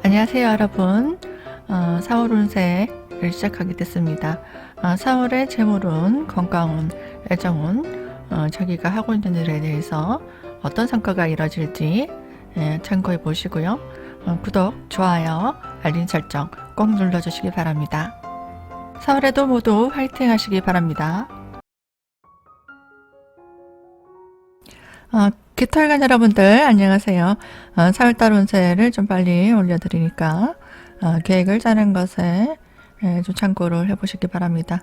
안녕하세요, 여러분. 4월 운세를 시작하게 됐습니다. 4월의 재물운, 건강운, 애정운, 자기가 하고 있는 일에 대해서 어떤 성과가 이뤄질지 참고해 보시고요. 구독, 좋아요, 알림 설정 꼭 눌러주시기 바랍니다. 4월에도 모두 화이팅 하시기 바랍니다. 깃털간 여러분들 안녕하세요. 4월달 운세를 좀 빨리 올려드리니까 계획을 짜는 것에 좀 참고를 해보시기 바랍니다.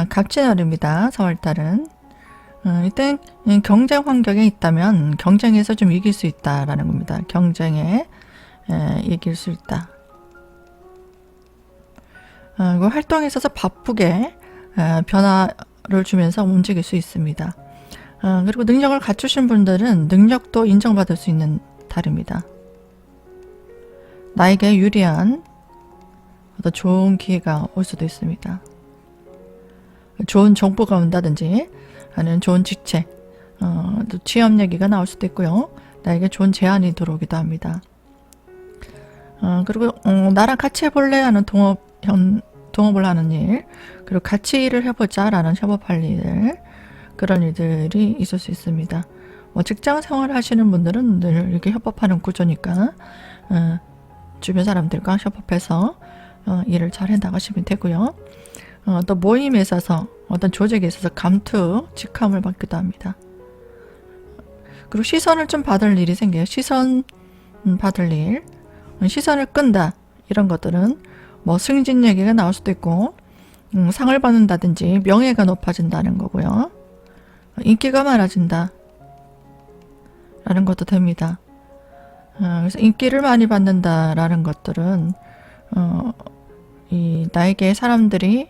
갑진월입니다. 4월달은 이때 경쟁 환경에 있다면 경쟁에서 좀 이길 수 있다라는 겁니다. 경쟁에 이길 수 있다. 활동에 있어서 바쁘게 변화를 주면서 움직일 수 있습니다. 그리고 능력을 갖추신 분들은 능력도 인정받을 수 있는 달입니다. 나에게 유리한 어떤 좋은 기회가 올 수도 있습니다. 좋은 정보가 온다든지 아니면 좋은 직책, 또 취업 얘기가 나올 수도 있고요. 나에게 좋은 제안이 들어오기도 합니다. 그리고 나랑 같이 해볼래 하는 동업을 하는 일, 그리고 같이 일을 해보자 라는 협업할 일, 그런 일들이 있을 수 있습니다. 직장 생활을 하시는 분들은 늘 이렇게 협업하는 구조니까 주변 사람들과 협업해서 일을 잘 해나가시면 되고요. 또 모임에 있어서 어떤 조직에 있어서 감투, 직함을 받기도 합니다. 그리고 시선을 좀 받을 일이 생겨요. 시선 받을 일, 시선을 끈다 이런 것들은 뭐 승진 얘기가 나올 수도 있고 상을 받는다든지 명예가 높아진다는 거고요. 인기가 많아진다 라는 것도 됩니다. 그래서 인기를 많이 받는다라는 것들은 나에게 사람들이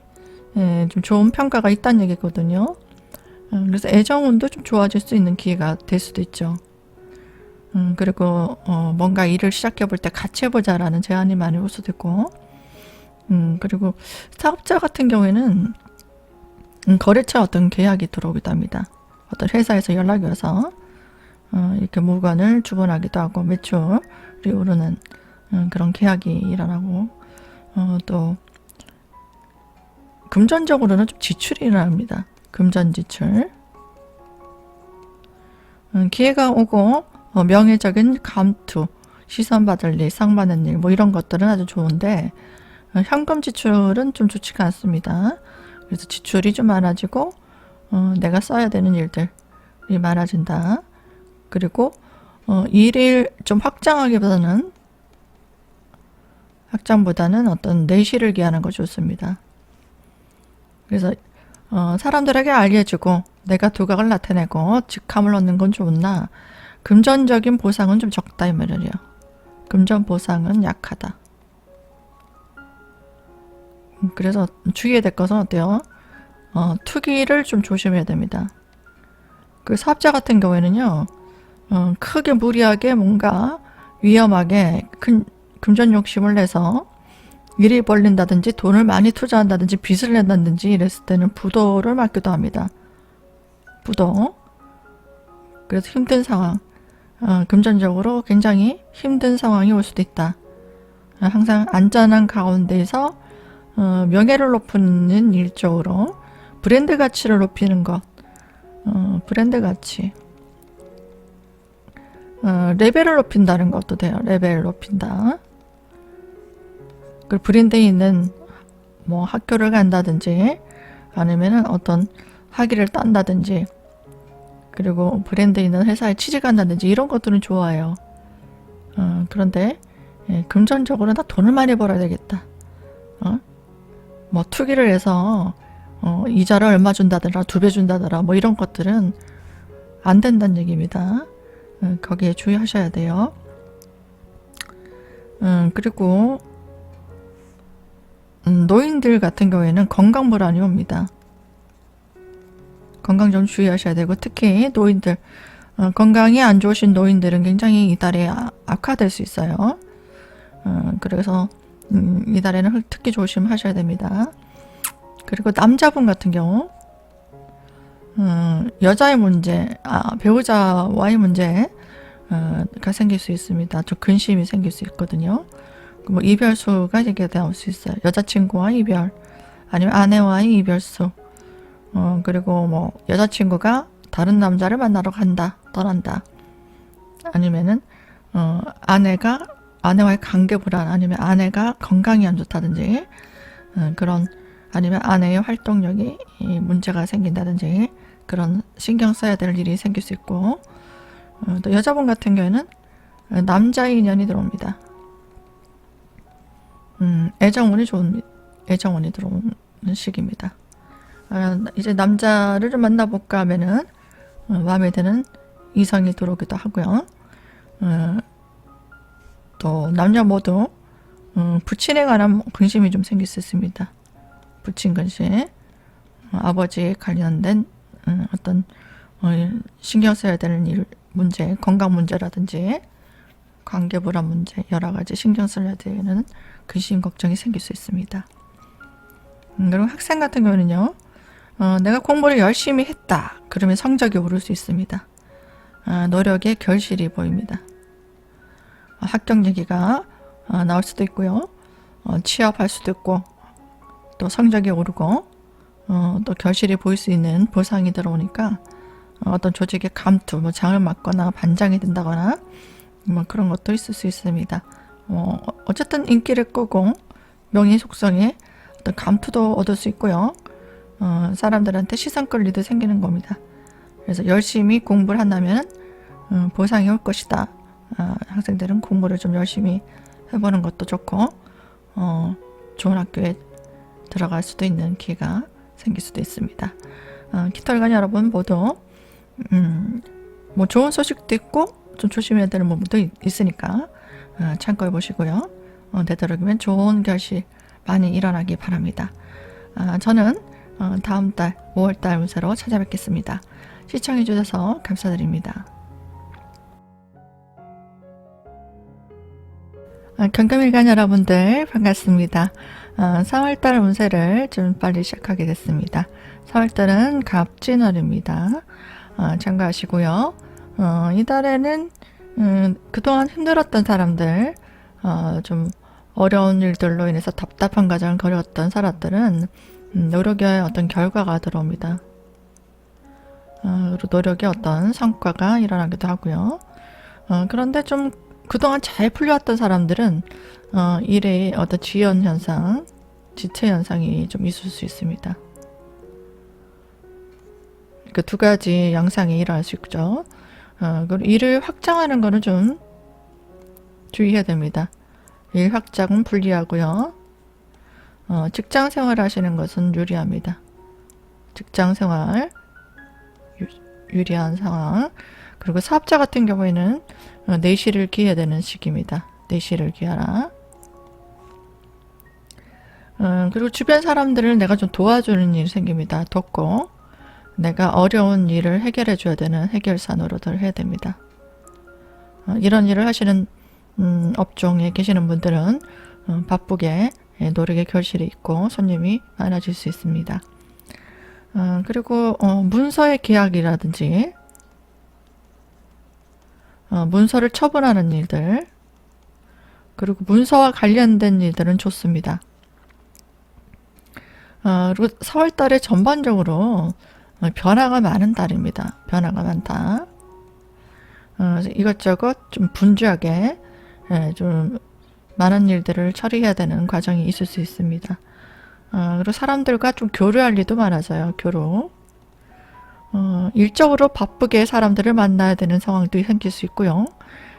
좀 좋은 평가가 있다는 얘기거든요. 그래서 애정운도 좀 좋아질 수 있는 기회가 될 수도 있죠. 그리고 뭔가 일을 시작해 볼 때 같이 해보자 라는 제안이 많이 올 수도 있고, 그리고 사업자 같은 경우에는 거래처 어떤 계약이 들어오기도 합니다. 어떤 회사에서 연락이 와서 이렇게 물건을 주문하기도 하고 매출이 오르는 그런 계약이 일어나고, 또 금전적으로는 좀 지출이 일어납니다. 금전 지출. 기회가 오고 명예적인 감투, 시선 받을 일, 상 받는 일, 뭐 이런 것들은 아주 좋은데 현금 지출은 좀 좋지가 않습니다. 그래서 지출이 좀 많아지고 내가 써야 되는 일들이 많아진다. 그리고 일을 좀 확장보다는 어떤 내실을 기하는 거 좋습니다. 그래서 사람들에게 알려주고 내가 두각을 나타내고 직함을 얻는 건 좋으나 금전적인 보상은 좀 적다 이 말이에요. 금전 보상은 약하다. 그래서 주의해야 될 것은 어때요? 투기를 좀 조심해야 됩니다. 그 사업자 같은 경우에는요, 크게 무리하게 뭔가 위험하게 큰 금전 욕심을 내서 일이 벌린다든지 돈을 많이 투자한다든지 빚을 낸다든지 이랬을 때는 부도를 맞기도 합니다. 부도. 그래서 힘든 상황, 금전적으로 굉장히 힘든 상황이 올 수도 있다. 항상 안전한 가운데에서 명예를 높이는 일 쪽으로 브랜드 가치를 높이는 것, 브랜드 가치, 레벨을 높인다는 것도 돼요. 레벨을 높인다. 그리고 브랜드에 있는 뭐 학교를 간다든지 아니면은 어떤 학위를 딴다든지 그리고 브랜드에 있는 회사에 취직한다든지 이런 것들은 좋아요. 그런데 금전적으로 나 돈을 많이 벌어야 되겠다. 뭐 투기를 해서 이자를 얼마 준다더라, 2배 준다더라, 뭐 이런 것들은 안 된다는 얘기입니다. 거기에 주의하셔야 돼요. 그리고 노인들 같은 경우에는 건강 불안이 옵니다. 건강 좀 주의하셔야 되고, 특히 노인들, 건강이 안 좋으신 노인들은 굉장히 이달에 악화될 수 있어요. 그래서 이달에는 특히 조심하셔야 됩니다. 그리고 남자분 같은 경우 여자의 문제, 배우자와의 문제가 생길 수 있습니다. 좀 근심이 생길 수 있거든요. 뭐 이별수가 이게 나올 수 있어요. 여자친구와 이별, 아니면 아내와의 이별수. 그리고 뭐 여자친구가 다른 남자를 만나러 간다, 떠난다. 아니면은 아내와의 관계 불안, 아니면 아내가 건강이 안 좋다든지, 그런, 아니면 아내의 활동력이 문제가 생긴다든지, 그런 신경 써야 될 일이 생길 수 있고, 또 여자분 같은 경우에는 남자의 인연이 들어옵니다. 애정운이 들어오는 시기입니다. 이제 남자를 만나볼까 하면은 마음에 드는 이성이 들어오기도 하고요. 또 남녀 모두 부친에 관한 근심이 좀 생길 수 있습니다. 부친 근심, 아버지에 관련된 어떤 신경 써야 되는 일, 문제, 건강 문제라든지 관계 불안 문제, 여러 가지 신경 써야 되는 근심 걱정이 생길 수 있습니다. 그리고 학생 같은 경우는요, 내가 공부를 열심히 했다. 그러면 성적이 오를 수 있습니다. 노력의 결실이 보입니다. 합격 얘기가 나올 수도 있고요. 취업할 수도 있고, 또 성적이 오르고, 또 결실이 보일 수 있는 보상이 들어오니까 어떤 조직의 감투, 뭐 장을 맞거나 반장이 된다거나 뭐 그런 것도 있을 수 있습니다. 어쨌든 인기를 끄고 명예 속성에 어떤 감투도 얻을 수 있고요. 사람들한테 시선 끌리도 생기는 겁니다. 그래서 열심히 공부를 한다면 보상이 올 것이다. 학생들은 공부를 좀 열심히 해보는 것도 좋고, 좋은 학교에 들어갈 수도 있는 기회가 생길 수도 있습니다. 깃털간 여러분 모두 뭐 좋은 소식도 있고 좀 조심해야 되는 부분도 있으니까 참고해 보시고요. 되도록이면 좋은 결실 많이 일어나기 바랍니다. 저는 다음 달 5월달 운세로 찾아뵙겠습니다. 시청해 주셔서 감사드립니다. 경금일간 여러분들 반갑습니다. 4월달 운세를 좀 빨리 시작하게 됐습니다. 4월달은 갑진월입니다. 참고하시고요. 이달에는 그동안 힘들었던 사람들, 좀 어려운 일들로 인해서 답답한 과정을 걸었던 사람들은 노력의 어떤 결과가 들어옵니다. 그리고 노력의 어떤 성과가 일어나기도 하고요. 그런데 좀 그동안 잘 풀려왔던 사람들은 일에 어떤 지연 현상, 지체 현상이 좀 있을 수 있습니다. 그 두 가지 양상이 일어날 수 있죠. 그리고 일을 확장하는 거는 좀 주의해야 됩니다. 일 확장은 불리하고요. 직장 생활 하시는 것은 유리합니다. 직장 생활 유리한 상황. 그리고 사업자 같은 경우에는 내실을 기해야 되는 시기입니다. 내실을 기하라. 그리고 주변 사람들을 내가 좀 도와주는 일이 생깁니다. 돕고 내가 어려운 일을 해결해 줘야 되는 해결사 노릇을 해야 됩니다. 이런 일을 하시는 업종에 계시는 분들은 바쁘게 노력의 결실이 있고 손님이 많아질 수 있습니다. 그리고 문서의 계약이라든지 문서를 처분하는 일들, 그리고 문서와 관련된 일들은 좋습니다. 그리고 4월달에 전반적으로 변화가 많은 달입니다. 변화가 많다. 이것저것 좀 분주하게 좀 많은 일들을 처리해야 되는 과정이 있을 수 있습니다. 그리고 사람들과 좀 교류할 일도 많아져요. 교류. 일적으로 바쁘게 사람들을 만나야 되는 상황도 생길 수 있고요.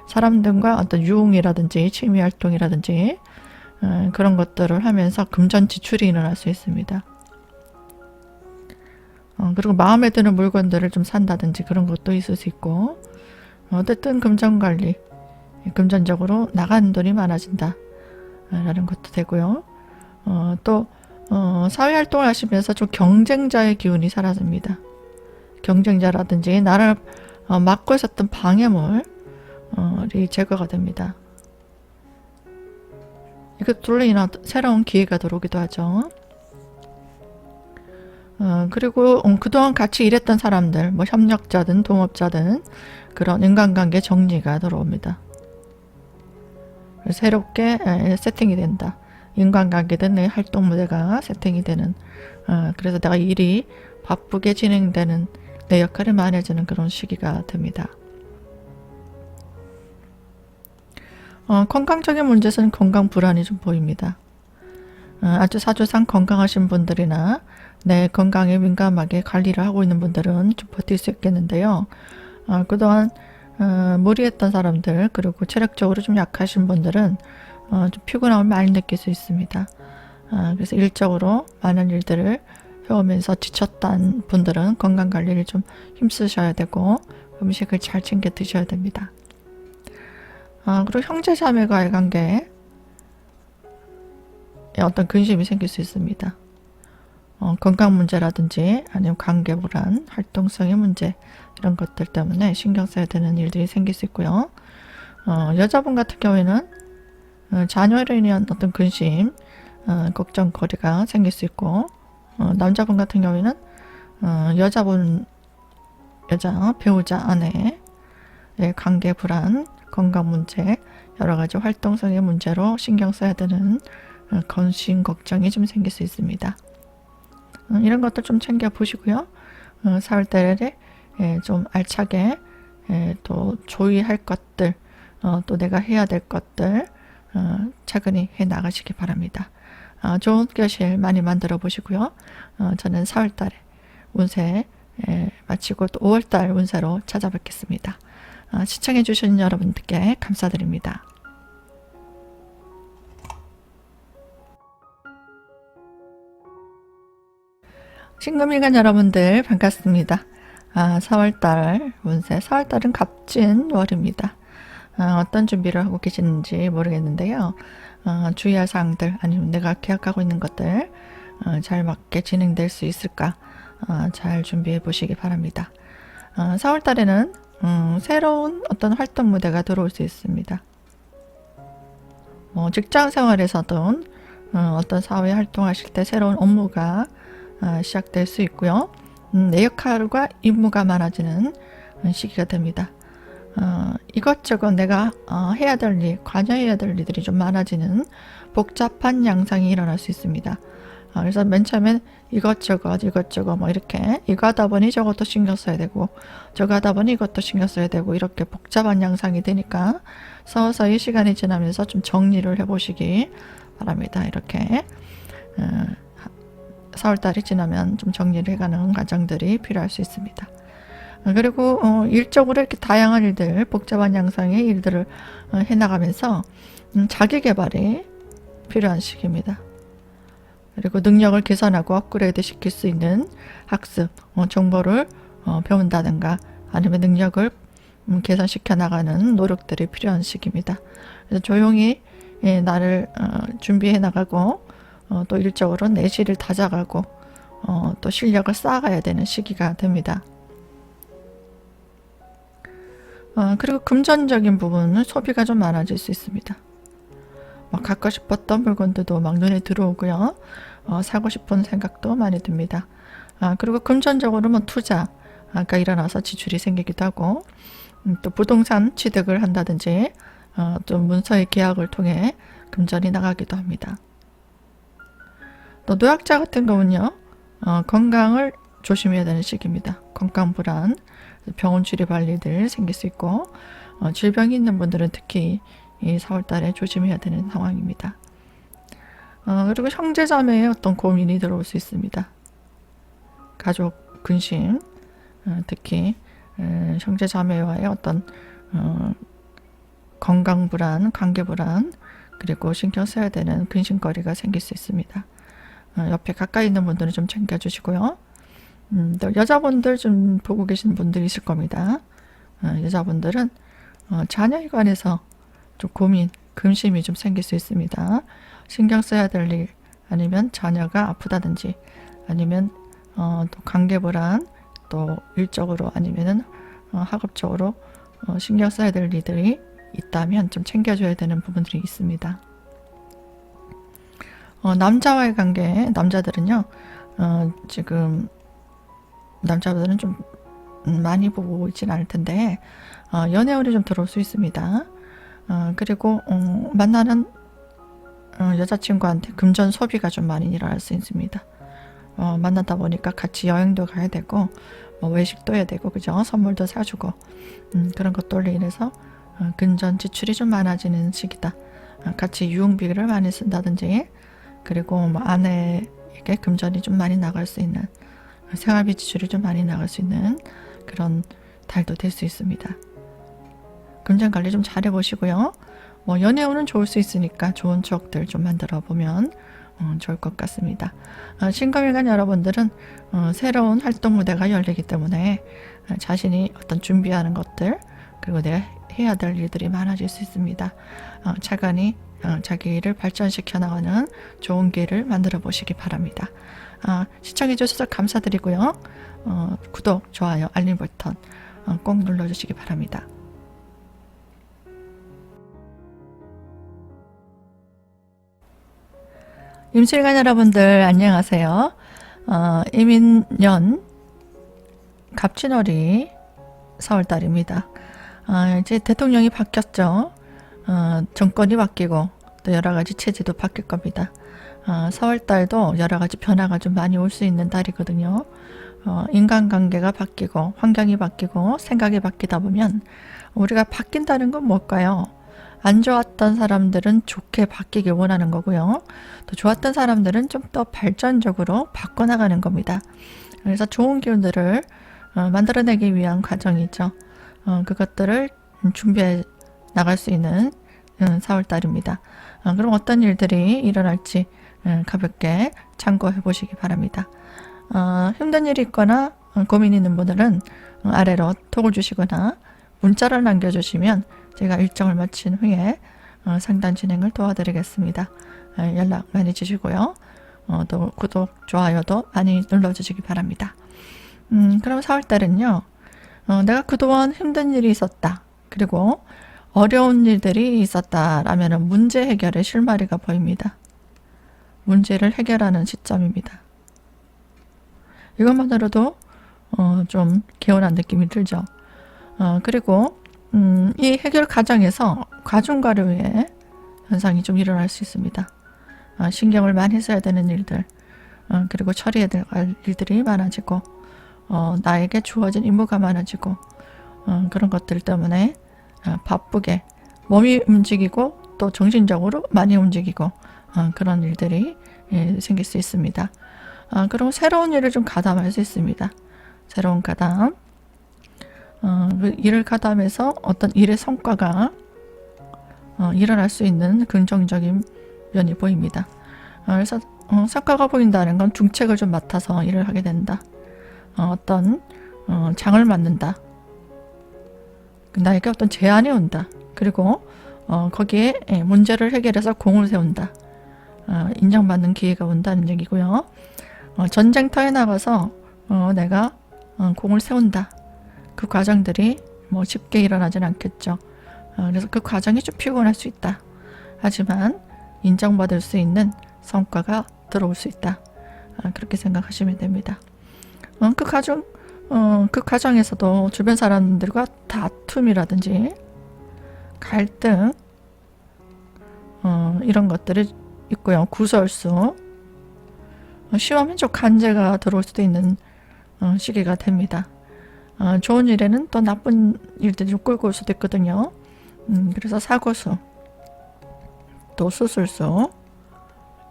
사람들과 어떤 유흥이라든지 취미활동이라든지 그런 것들을 하면서 금전 지출이 일어날 수 있습니다. 그리고 마음에 드는 물건들을 좀 산다든지 그런 것도 있을 수 있고, 어쨌든 금전관리, 금전적으로 나가는 돈이 많아진다 라는 것도 되고요. 또 사회활동을 하시면서 좀 경쟁자의 기운이 사라집니다. 경쟁자라든지 나를 막고 있었던 방해물이 제거가 됩니다. 이것들로 인한 새로운 기회가 들어오기도 하죠. 그리고 그동안 같이 일했던 사람들, 뭐 협력자든 동업자든 그런 인간관계 정리가 들어옵니다. 새롭게 세팅이 된다. 인간관계든 내 활동 무대가 세팅이 되는, 그래서 내가 일이 바쁘게 진행되는, 내 역할이 많아지는 그런 시기가 됩니다. 건강적인 문제에서는 건강 불안이 좀 보입니다. 아주 사주상 건강하신 분들이나 내 건강에 민감하게 관리를 하고 있는 분들은 좀 버틸 수 있겠는데요. 그동안 무리했던 사람들, 그리고 체력적으로 좀 약하신 분들은 좀 피곤함을 많이 느낄 수 있습니다. 그래서 일적으로 많은 일들을 해오면서 지쳤던 분들은 건강관리를 좀 힘쓰셔야 되고 음식을 잘 챙겨 드셔야 됩니다. 그리고 형제자매과의 관계에 어떤 근심이 생길 수 있습니다. 건강 문제라든지 아니면 관계 불안, 활동성의 문제 이런 것들 때문에 신경 써야 되는 일들이 생길 수 있고요. 여자분 같은 경우에는 자녀로 인한 어떤 근심, 걱정거리가 생길 수 있고, 남자분 같은 경우에는 배우자, 아내의 관계 불안, 건강 문제, 여러 가지 활동성의 문제로 신경 써야 되는 근심, 걱정이 좀 생길 수 있습니다. 이런 것들 좀 챙겨 보시고요. 4월달에 좀 알차게 또 조의할 것들, 또 내가 해야 될 것들 차근히 해 나가시기 바랍니다. 좋은 교실 많이 만들어 보시고요. 저는 4월달에 운세 마치고 또 5월달 운세로 찾아뵙겠습니다. 시청해 주신 여러분들께 감사드립니다. 신금일간 여러분들 반갑습니다. 4월달 운세, 4월달은 갑진월입니다. 어떤 준비를 하고 계시는지 모르겠는데요. 주의할 사항들, 아니면 내가 계획하고 있는 것들 잘 맞게 진행될 수 있을까 잘 준비해 보시기 바랍니다. 4월달에는 새로운 어떤 활동 무대가 들어올 수 있습니다. 직장 생활에서든 어떤 사회 활동하실 때 새로운 업무가 시작될 수 있고요. 내 역할과 임무가 많아지는 시기가 됩니다. 이것저것 내가 해야 될 일, 관여해야 될 일들이 좀 많아지는 복잡한 양상이 일어날 수 있습니다. 그래서 맨 처음엔 이것저것 뭐 이렇게 이거 하다 보니 저것도 신경 써야 되고 저거 하다 보니 이것도 신경 써야 되고 이렇게 복잡한 양상이 되니까 서서히 시간이 지나면서 좀 정리를 해보시기 바랍니다. 이렇게 4월달이 지나면 좀 정리를 해가는 과정들이 필요할 수 있습니다. 그리고 일적으로 이렇게 다양한 일들, 복잡한 양상의 일들을 해나가면서 자기 개발이 필요한 시기입니다. 그리고 능력을 개선하고 업그레이드 시킬 수 있는 학습, 정보를 배운다든가 아니면 능력을 개선시켜 나가는 노력들이 필요한 시기입니다. 그래서 조용히 나를 준비해 나가고 또 일적으로 내실을 다져가고 또 실력을 쌓아가야 되는 시기가 됩니다. 그리고 금전적인 부분은 소비가 좀 많아질 수 있습니다. 막 갖고 싶었던 물건들도 막 눈에 들어오고요. 사고 싶은 생각도 많이 듭니다. 그리고 금전적으로는 투자가 일어나서 지출이 생기기도 하고 또 부동산 취득을 한다든지 또 문서의 계약을 통해 금전이 나가기도 합니다. 또 노약자 같은 경우는요. 건강을 조심해야 되는 시기입니다. 건강 불안, 병원 출입할 일들 생길 수 있고 질병이 있는 분들은 특히 이 4월달에 조심해야 되는 상황입니다. 그리고 형제자매의 어떤 고민이 들어올 수 있습니다. 가족 근심, 특히 형제자매와의 어떤 건강 불안, 관계 불안, 그리고 신경 써야 되는 근심거리가 생길 수 있습니다. 옆에 가까이 있는 분들은 좀 챙겨주시고요. 또 여자분들 좀 보고 계신 분들이 있을 겁니다. 여자분들은 자녀에 관해서 좀 고민, 근심이 좀 생길 수 있습니다. 신경 써야 될 일, 아니면 자녀가 아프다든지, 아니면 또 관계 불안, 또 일적으로 아니면은 학업적으로 신경 써야 될 일들이 있다면 좀 챙겨줘야 되는 부분들이 있습니다. 남자와의 관계, 남자들은요, 지금 남자분들은 좀 많이 보고 있진 않을 텐데 연애운이 좀 들어올 수 있습니다. 그리고 만나는 여자친구한테 금전 소비가 좀 많이 일어날 수 있습니다. 만나다 보니까 같이 여행도 가야 되고 뭐 외식도 해야 되고 그죠? 선물도 사주고 그런 것들로 인해서 금전 지출이 좀 많아지는 시기다. 같이 유흥비를 많이 쓴다든지 그리고 뭐 아내에게 금전이 좀 많이 나갈 수 있는 생활비 지출이 좀 많이 나갈 수 있는 그런 달도 될 수 있습니다. 금전 관리 좀 잘 해보시고요. 뭐 연애운은 좋을 수 있으니까 좋은 추억들 좀 만들어 보면 좋을 것 같습니다. 신금일간 여러분들은 새로운 활동 무대가 열리기 때문에 자신이 어떤 준비하는 것들 그리고 내가 해야 될 일들이 많아질 수 있습니다. 차근히 자기 일을 발전시켜 나가는 좋은 기회를 만들어 보시기 바랍니다. 시청해 주셔서 감사드리고요. 구독, 좋아요, 알림 버튼 꼭 눌러주시기 바랍니다. 임실관 여러분들 안녕하세요. 이민년 갑진월이 4월달입니다. 이제 대통령이 바뀌었죠. 정권이 바뀌고 또 여러가지 체제도 바뀔 겁니다. 4월달도 여러가지 변화가 좀 많이 올 수 있는 달이거든요. 인간관계가 바뀌고 환경이 바뀌고 생각이 바뀌다 보면 우리가 바뀐다는 건 뭘까요? 안 좋았던 사람들은 좋게 바뀌길 원하는 거고요. 또 좋았던 사람들은 좀 더 발전적으로 바꿔나가는 겁니다. 그래서 좋은 기운들을 만들어내기 위한 과정이죠. 그것들을 준비해 나갈 수 있는 4월달입니다. 그럼 어떤 일들이 일어날지 가볍게 참고해 보시기 바랍니다. 힘든 일이 있거나 고민이 있는 분들은 아래로 톡을 주시거나 문자를 남겨주시면 제가 일정을 마친 후에 상담 진행을 도와드리겠습니다. 연락 많이 주시고요. 또 구독, 좋아요도 많이 눌러주시기 바랍니다. 그럼 4월달은요. 내가 그동안 힘든 일이 있었다. 그리고 어려운 일들이 있었다라면 문제 해결의 실마리가 보입니다. 문제를 해결하는 시점입니다. 이것만으로도 좀 개운한 느낌이 들죠. 그리고 이 해결 과정에서 과중과료의 현상이 좀 일어날 수 있습니다. 신경을 많이 써야 되는 일들 그리고 처리해야 될 일들이 많아지고 나에게 주어진 임무가 많아지고 그런 것들 때문에 바쁘게 몸이 움직이고 또 정신적으로 많이 움직이고 그런 일들이 생길 수 있습니다. 그리고 새로운 일을 좀 가담할 수 있습니다. 새로운 가담 그 일을 가담해서 어떤 일의 성과가 일어날 수 있는 긍정적인 면이 보입니다. 그래서 성과가 보인다는 건 중책을 좀 맡아서 일을 하게 된다. 어떤 장을 맡는다. 나에게 어떤 제안이 온다. 그리고 거기에 문제를 해결해서 공을 세운다. 인정받는 기회가 온다는 얘기고요. 전쟁터에 나가서 내가 공을 세운다. 그 과정들이 뭐 쉽게 일어나진 않겠죠. 그래서 그 과정이 좀 피곤할 수 있다. 하지만 인정받을 수 있는 성과가 들어올 수 있다. 그렇게 생각하시면 됩니다. 그 과정에서도 주변 사람들과 다툼이라든지 갈등 이런 것들이 있고요. 구설수 시험 쪽 간제가 들어올 수도 있는 시기가 됩니다. 좋은 일에는 또 나쁜 일들이 끌고 올 수도 있거든요. 그래서 사고수 또 수술수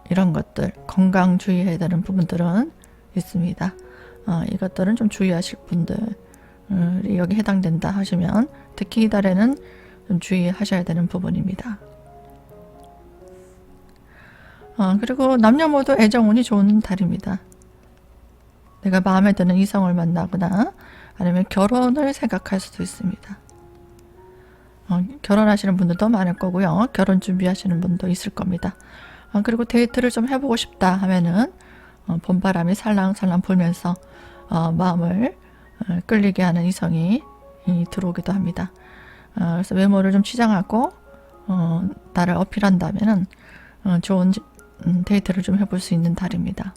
이런 것들 건강 주의해야 되는 부분들은 있습니다. 이것들은 좀 주의하실 분들이 여기 해당된다 하시면 특히 이달에는 좀 주의하셔야 되는 부분입니다. 그리고 남녀 모두 애정운이 좋은 달입니다. 내가 마음에 드는 이성을 만나거나 아니면 결혼을 생각할 수도 있습니다. 결혼하시는 분들도 많을 거고요. 결혼 준비하시는 분도 있을 겁니다. 그리고 데이트를 좀 해보고 싶다 하면은 봄바람이 살랑살랑 불면서 마음을 끌리게 하는 이성이 들어오기도 합니다. 그래서 외모를 좀 치장하고 나를 어필한다면은 좋은 데이트를 좀 해볼 수 있는 달입니다.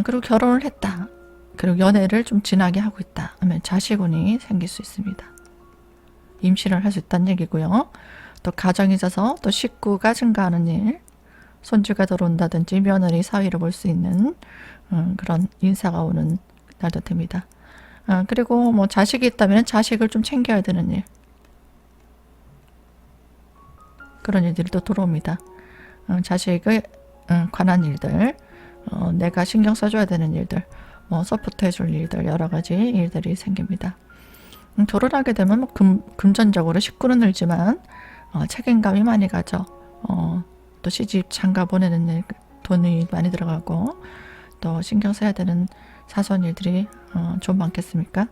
그리고 결혼을 했다. 그리고 연애를 좀 진하게 하고 있다 하면 자식운이 생길 수 있습니다. 임신을 할 수 있다는 얘기고요. 또 가정이 있어서 또 식구가 증가하는 일, 손주가 들어온다든지 며느리 사위를 볼 수 있는 그런 인사가 오는 날도 됩니다. 그리고 뭐 자식이 있다면 자식을 좀 챙겨야 되는 일, 그런 일들이 또 들어옵니다. 자식에 관한 일들, 내가 신경 써줘야 되는 일들, 뭐 서포트 해줄 일들, 여러 가지 일들이 생깁니다. 결혼하게 되면 뭐 금전적으로 식구는 늘지만 책임감이 많이 가죠. 또 시집 장가 보내는 일, 돈이 많이 들어가고 또 신경 써야 되는 사소한 일들이 좀 많겠습니까?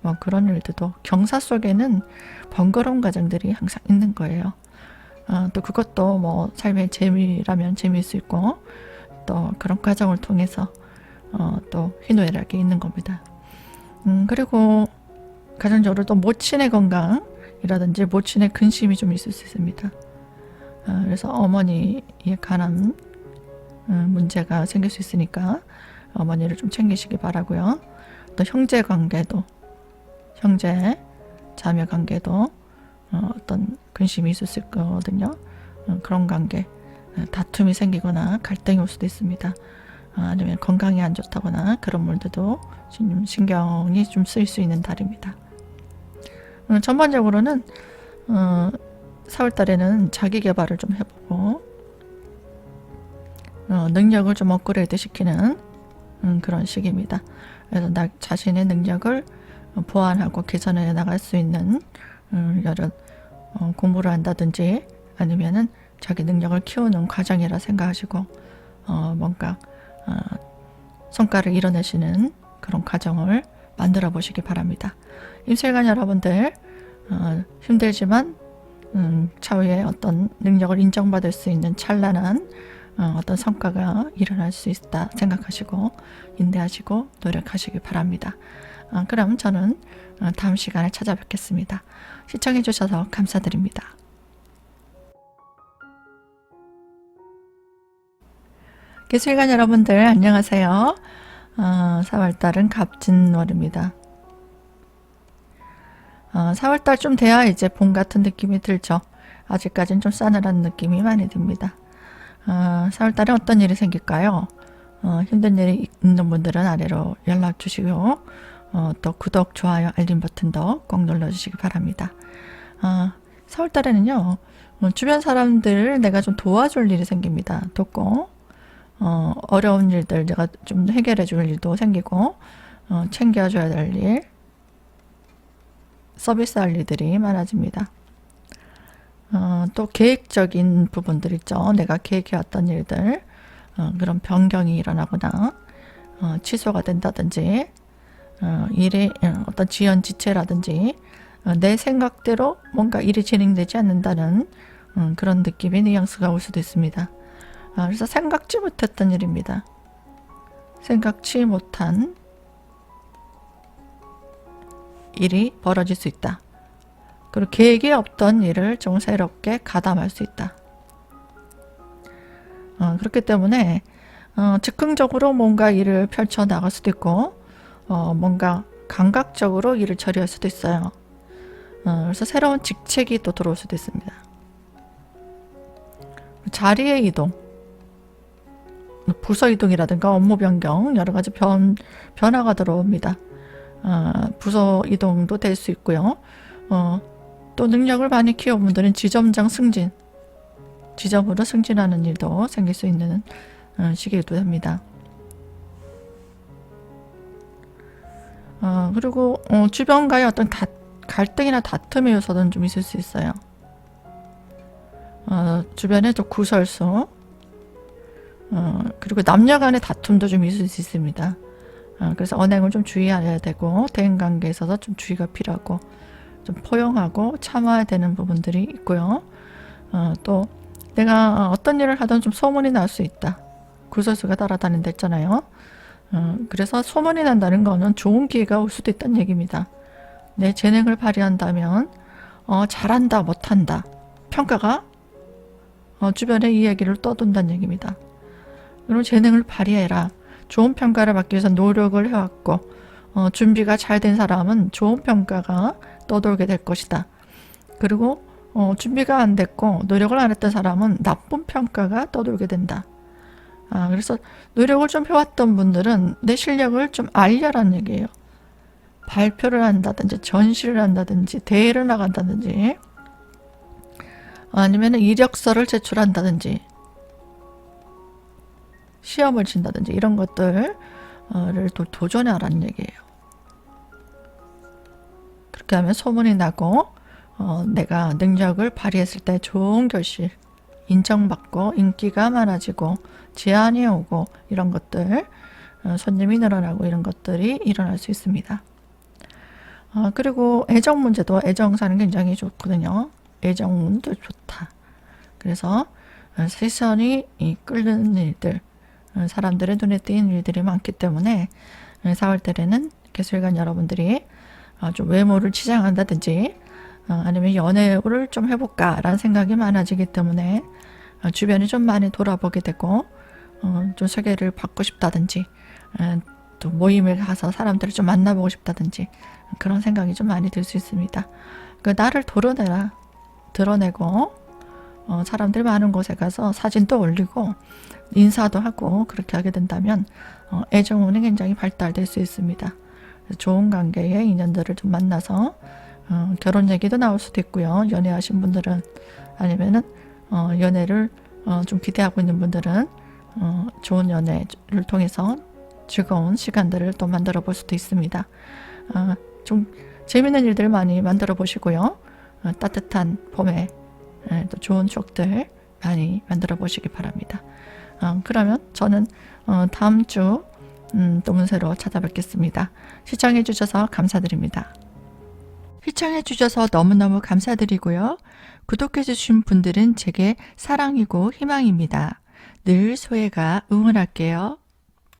뭐 그런 일들도 경사 속에는 번거로운 과정들이 항상 있는 거예요. 또 그것도 뭐 삶의 재미라면 재미일 수 있고 또 그런 과정을 통해서 또 희노애락이 있는 겁니다. 그리고 가정적으로 또 모친의 건강이라든지 모친의 근심이 좀 있을 수 있습니다. 그래서 어머니에 관한 문제가 생길 수 있으니까 어머니를 좀 챙기시기 바라고요. 또 형제 관계도, 형제 자매 관계도 어떤 근심이 있을 수 있거든요. 그런 관계, 다툼이 생기거나 갈등이 올 수도 있습니다. 아니면 건강이 안 좋다거나 그런 물들도 신경이 좀 쓰일 수 있는 달입니다. 전반적으로는 4월달에는 자기 개발을 좀 해보고 능력을 좀 업그레이드 시키는 그런 시기입니다. 그래서 나 자신의 능력을 보완하고 개선해 나갈 수 있는 여러 공부를 한다든지 아니면은 자기 능력을 키우는 과정이라 생각하시고 뭔가 성과를 이뤄내시는 그런 과정을 만들어 보시기 바랍니다. 임술관 여러분들 힘들지만 차후에 어떤 능력을 인정받을 수 있는 찬란한 어떤 성과가 일어날 수 있다 생각하시고 인내하시고 노력하시기 바랍니다. 그럼 저는 다음 시간에 찾아뵙겠습니다. 시청해 주셔서 감사드립니다. 기술관 여러분들 안녕하세요. 4월달은 갑진월입니다. 4월달 좀 돼야 이제 봄 같은 느낌이 들죠. 아직까지는 좀 싸늘한 느낌이 많이 듭니다. 4월달에 어떤 일이 생길까요? 힘든 일이 있는 분들은 아래로 연락 주시고 또 구독, 좋아요, 알림 버튼도 꼭 눌러주시기 바랍니다. 4월달에는요 주변 사람들을 내가 좀 도와줄 일이 생깁니다. 돕고 어려운 일들 내가 좀 해결해 줄 일도 생기고 챙겨줘야 될 일, 서비스할 일들이 많아집니다. 또 계획적인 부분들 있죠. 내가 계획해왔던 일들 그런 변경이 일어나거나 취소가 된다든지 일의 어떤 지연지체라든지 내 생각대로 뭔가 일이 진행되지 않는다는 그런 느낌의 뉘앙스가 올 수도 있습니다. 그래서 생각지 못했던 일입니다. 생각지 못한 일이 벌어질 수 있다. 그리고 계획이 없던 일을 좀 새롭게 가담할 수 있다. 그렇기 때문에 즉흥적으로 뭔가 일을 펼쳐 나갈 수도 있고 뭔가 감각적으로 일을 처리할 수도 있어요. 그래서 새로운 직책이 또 들어올 수도 있습니다. 자리의 이동, 부서 이동이라든가 업무 변경 여러 가지 변화가 들어옵니다. 부서 이동도 될 수 있고요. 또 능력을 많이 키워본 분들은 지점장 승진, 지점으로 승진하는 일도 생길 수 있는 시기도 됩니다. 그리고 주변과의 어떤 갈등이나 다툼의 요소는 좀 있을 수 있어요. 주변에 또 구설수, 그리고 남녀 간의 다툼도 좀 있을 수 있습니다. 그래서 언행을 좀 주의해야 되고 대인관계에 있어서 좀 주의가 필요하고 좀 포용하고 참아야 되는 부분들이 있고요. 또 내가 어떤 일을 하든 좀 소문이 날 수 있다. 구설수가 따라다닌다 했잖아요. 그래서 소문이 난다는 거는 좋은 기회가 올 수도 있다는 얘기입니다. 내 재능을 발휘한다면 잘한다 못한다 평가가 주변의 이야기를 떠돈다는 얘기입니다. 그럼 재능을 발휘해라. 좋은 평가를 받기 위해서 노력을 해왔고 준비가 잘 된 사람은 좋은 평가가 떠돌게 될 것이다. 그리고 준비가 안 됐고 노력을 안 했던 사람은 나쁜 평가가 떠돌게 된다. 그래서 노력을 좀 해왔던 분들은 내 실력을 좀 알려라는 얘기예요. 발표를 한다든지 전시를 한다든지 대회를 나간다든지 아니면 이력서를 제출한다든지 시험을 친다든지 이런 것들을 도전하라는 얘기예요. 그렇게 하면 소문이 나고 내가 능력을 발휘했을 때 좋은 결실, 인정받고 인기가 많아지고 제안이 오고 이런 것들, 손님이 늘어나고 이런 것들이 일어날 수 있습니다. 그리고 애정 문제도 애정사는 굉장히 좋거든요. 애정도 좋다. 그래서 시선이 끌는 일들, 사람들의 눈에 띄는 일들이 많기 때문에 4월달에는 개수일간 여러분들이 좀 외모를 치장한다든지 아니면 연애를 좀 해볼까 라는 생각이 많아지기 때문에 주변을 좀 많이 돌아보게 되고 좀 소개를 받고 싶다든지 또 모임에 가서 사람들을 좀 만나보고 싶다든지 그런 생각이 좀 많이 들 수 있습니다. 나를 드러내고 사람들 많은 곳에 가서 사진도 올리고 인사도 하고 그렇게 하게 된다면 애정운이 굉장히 발달될 수 있습니다. 좋은 관계의 인연들을 좀 만나서 결혼 얘기도 나올 수도 있고요. 연애하신 분들은 아니면은 연애를 좀 기대하고 있는 분들은 좋은 연애를 통해서 즐거운 시간들을 또 만들어 볼 수도 있습니다. 좀 재밌는 일들 많이 만들어 보시고요. 따뜻한 봄에 또 좋은 추억들 많이 만들어 보시기 바랍니다. 그러면 저는 다음 주 또 문세로 찾아뵙겠습니다. 시청해 주셔서 감사드립니다. 시청해 주셔서 너무너무 감사드리고요. 구독해 주신 분들은 제게 사랑이고 희망입니다. 늘 소혜가 응원할게요.